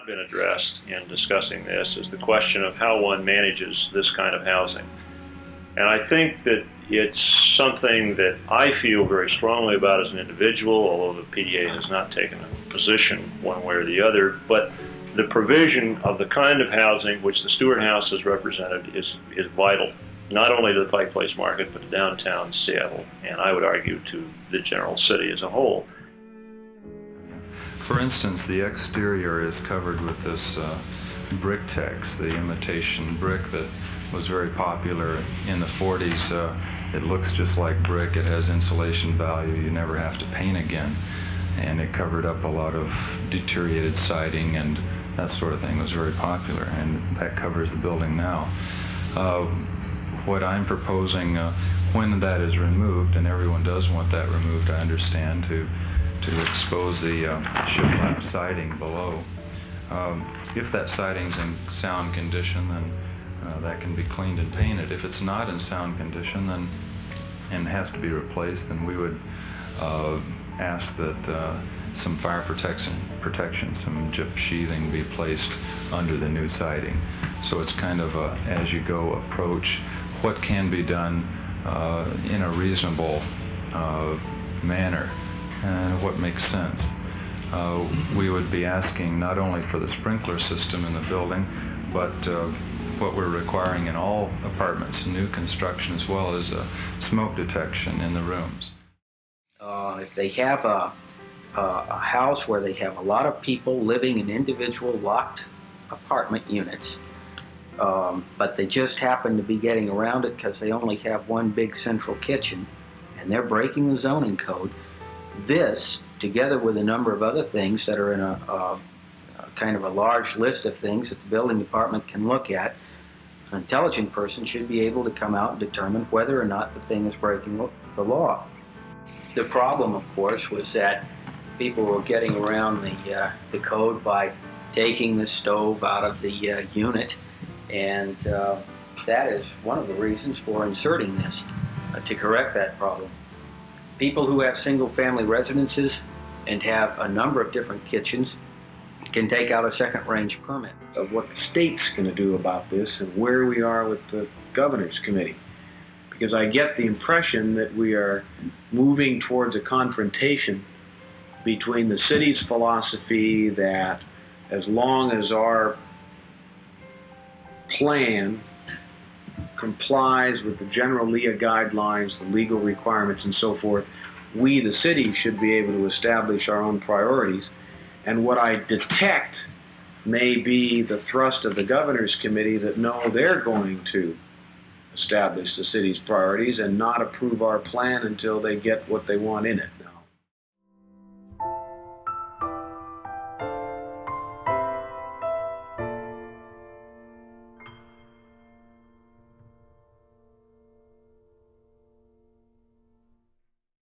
not been addressed in discussing this is the question of how one manages this kind of housing. And I think that it's something that I feel very strongly about as an individual, although the PDA has not taken a position one way or the other. But the provision of the kind of housing which the Stewart House has represented is vital, not only to the Pike Place market, but to downtown Seattle, and I would argue to the general city as a whole. For instance, the exterior is covered with this brick tex, the imitation brick that was very popular in the 40s. It looks just like brick. It has insulation value. You never have to paint again. And it covered up a lot of deteriorated siding and that sort of thing. It was very popular, and that covers the building now. What I'm proposing, when that is removed, and everyone does want that removed, I understand, to expose the shiplap siding below. If that siding's in sound condition, then that can be cleaned and painted. If it's not in sound condition, then and has to be replaced, then we would ask that some fire protection, some gyp sheathing be placed under the new siding. So it's kind of a as-you-go approach. What can be done in a reasonable manner, and what makes sense. We would be asking not only for the sprinkler system in the building, but what we're requiring in all apartments, new construction, as well as smoke detection in the rooms. If they have a house where they have a lot of people living in individual locked apartment units, but they just happen to be getting around it because they only have one big central kitchen, and they're breaking the zoning code, this, together with a number of other things that are in a kind of a large list of things that the building department can look at, an intelligent person should be able to come out and determine whether or not the thing is breaking the law. The problem, of course, was that people were getting around the code by taking the stove out of the unit, and that is one of the reasons for inserting this, to correct that problem. People who have single-family residences and have a number of different kitchens can take out a second-range permit. Of what the state's going to do about this and where we are with the governor's committee. Because I get the impression that we are moving towards a confrontation between the city's philosophy that as long as our plan complies with the general LEA guidelines, the legal requirements and so forth, we, the city, should be able to establish our own priorities. And what I detect may be the thrust of the governor's committee that no, they're going to establish the city's priorities and not approve our plan until they get what they want in it.